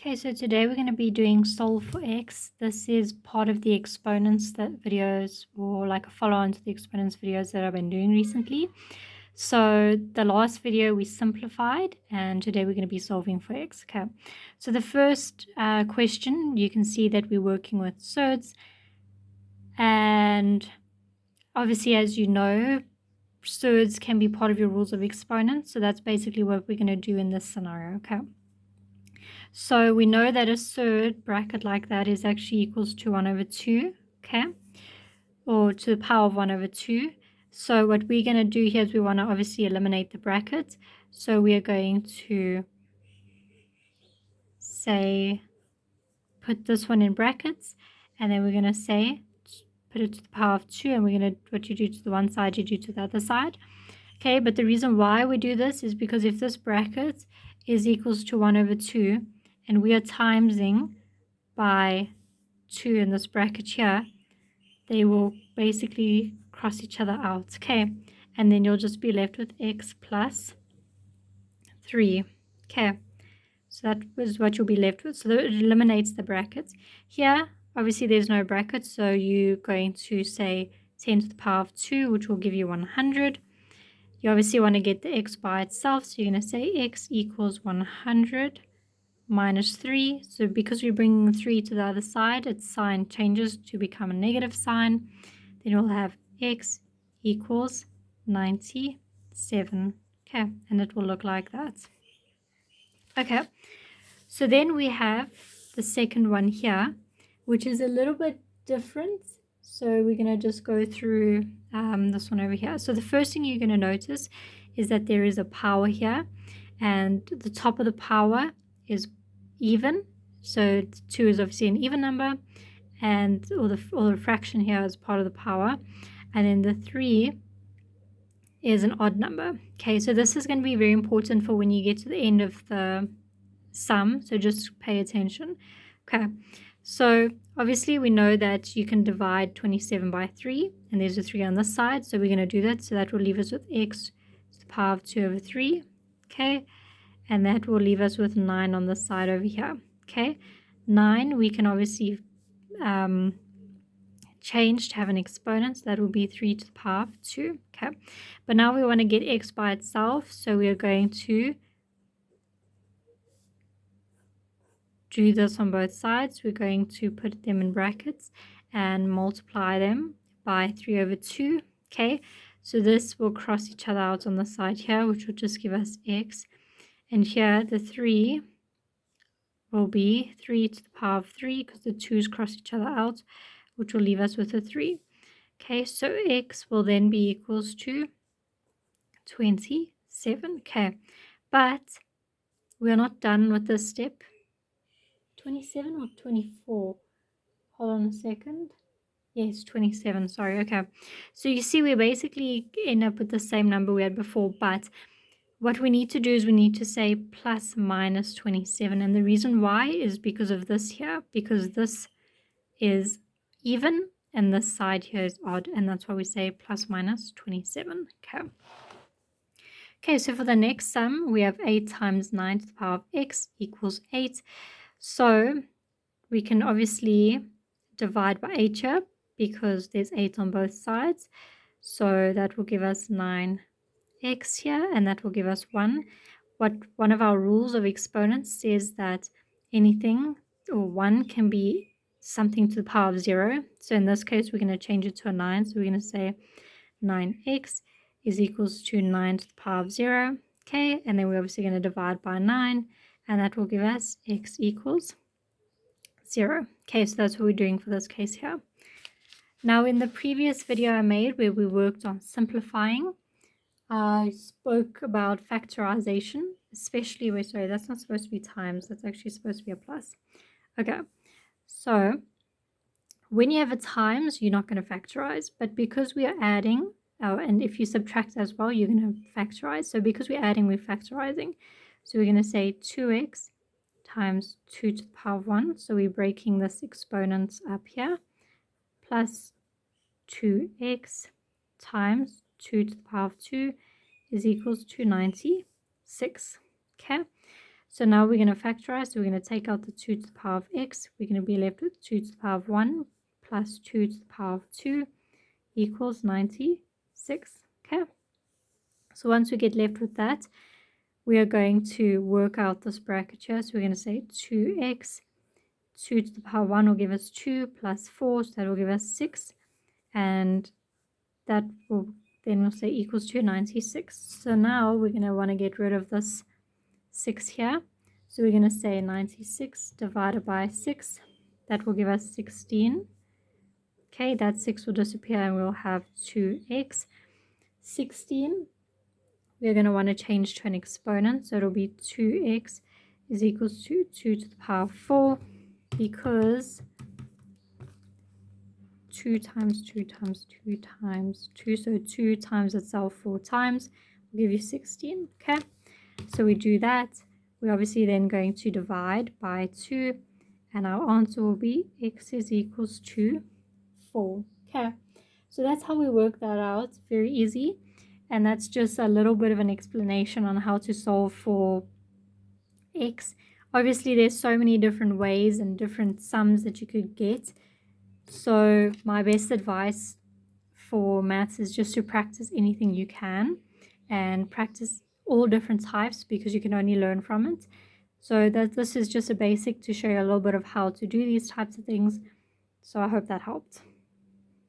Okay, so today we're going to be doing solve for x. This is part of the exponents that videos, or like a follow-on to the exponents videos that I've been doing recently. So the last video we simplified, and today we're going to be solving for x. Okay, so the first question, you can see that we're working with surds, and obviously, as you know, surds can be part of your rules of exponents. So that's basically what we're going to do in this scenario. Okay. So we know that a surd bracket like that is actually equals to 1 over 2, okay? Or to the power of 1 over 2. So what we're going to do here is we want to obviously eliminate the brackets. So we are going to say, put this one in brackets, and then we're going to say, put it to the power of 2, and we're going to, what you do to the one side, you do to the other side. Okay, but the reason why we do this is because if this bracket is equals to 1 over 2, and we are timesing by 2 in this bracket here, they will basically cross each other out, okay? And then you'll just be left with x plus 3, okay? So that was what you'll be left with. So it eliminates the brackets. Here, obviously there's no brackets, so you're going to say 10 to the power of 2, which will give you 100. You obviously want to get the x by itself, so you're going to say x equals 100 minus 3. So because we're bringing 3 to the other side, its sign changes to become a negative sign. Then we'll have x equals 97. Okay, and it will look like that. Okay, so then we have the second one here, which is a little bit different. So we're going to just go through this one over here. So the first thing you're going to notice is that there is a power here, and the top of the power is even. So 2 is obviously an even number, and or the fraction here is part of the power, and then the 3 is an odd number. Okay, so this is going to be very important for when you get to the end of the sum, so just pay attention. Okay, so obviously we know that you can divide 27 by 3, and there's a 3 on this side, so we're going to do that. So that will leave us with x to the power of 2 over 3. Okay, and that will leave us with 9 on this side over here. Okay, 9 we can obviously change to have an exponent, so that will be 3 to the power of 2. Okay, but now we want to get x by itself, so we are going to do this on both sides. We're going to put them in brackets and multiply them by 3 over 2. Okay, so this will cross each other out on the side here, which will just give us x, and here the 3 will be 3 to the power of 3 because the 2's cross each other out, which will leave us with a 3. Okay, so x will then be equals to 27. Okay, but we're not done with this step. 27 or 24? Hold on a second. Yes, 27, sorry. Okay, so you see we basically end up with the same number we had before, but what we need to do is we need to say plus minus 27, and the reason why is because of this here, because this is even and this side here is odd, and that's why we say plus minus 27. Okay, so for the next sum, we have 8 times 9 to the power of x equals 8. So we can obviously divide by 8 here because there's 8 on both sides. So that will give us 9x here, and that will give us 1. One of our rules of exponents says that anything or 1 can be something to the power of 0. So in this case, we're going to change it to a 9. So we're going to say 9x is equals to 9 to the power of 0. Okay, and then we're obviously going to divide by 9, and that will give us x equals 0. Okay, so that's what we're doing for this case here. Now, in the previous video I made where we worked on simplifying, I spoke about factorization, especially where, sorry, that's not supposed to be times, that's actually supposed to be a plus. Okay, so when you have a times, you're not going to factorize, but because we are adding, and if you subtract as well, you're going to factorize. So because we're adding, we're factorizing. So we're going to say 2x times 2 to the power of 1. So we're breaking this exponents up here, plus 2x times 2 to the power of 2 is equals to 96. Okay, So now we're going to factorize. So we're going to take out the 2 to the power of x. We're going to be left with 2 to the power of 1 plus 2 to the power of 2 equals 96. Okay. So once we get left with that, we are going to work out this bracket here. So we're going to say 2x, 2 to the power 1 will give us 2 plus 4, so that will give us 6. And that will then we'll say equals to 96. So now we're going to want to get rid of this 6 here. So we're going to say 96 divided by 6. That will give us 16. Okay, that 6 will disappear and we'll have 2x. 16, we're going to want to change to an exponent. So it'll be 2x is equals to 2 to the power of 4, because 2 times 2 times 2 times 2, so 2 times itself 4 times will give you 16. Okay, so we do that. We're obviously then going to divide by 2, and our answer will be x is equals to 4. Okay, so that's how we work that out. Very easy, and that's just a little bit of an explanation on how to solve for x. Obviously there's so many different ways and different sums that you could get. So my best advice for maths is just to practice anything you can, and practice all different types, because you can only learn from it. So this is just a basic to show you a little bit of how to do these types of things. So I hope that helped.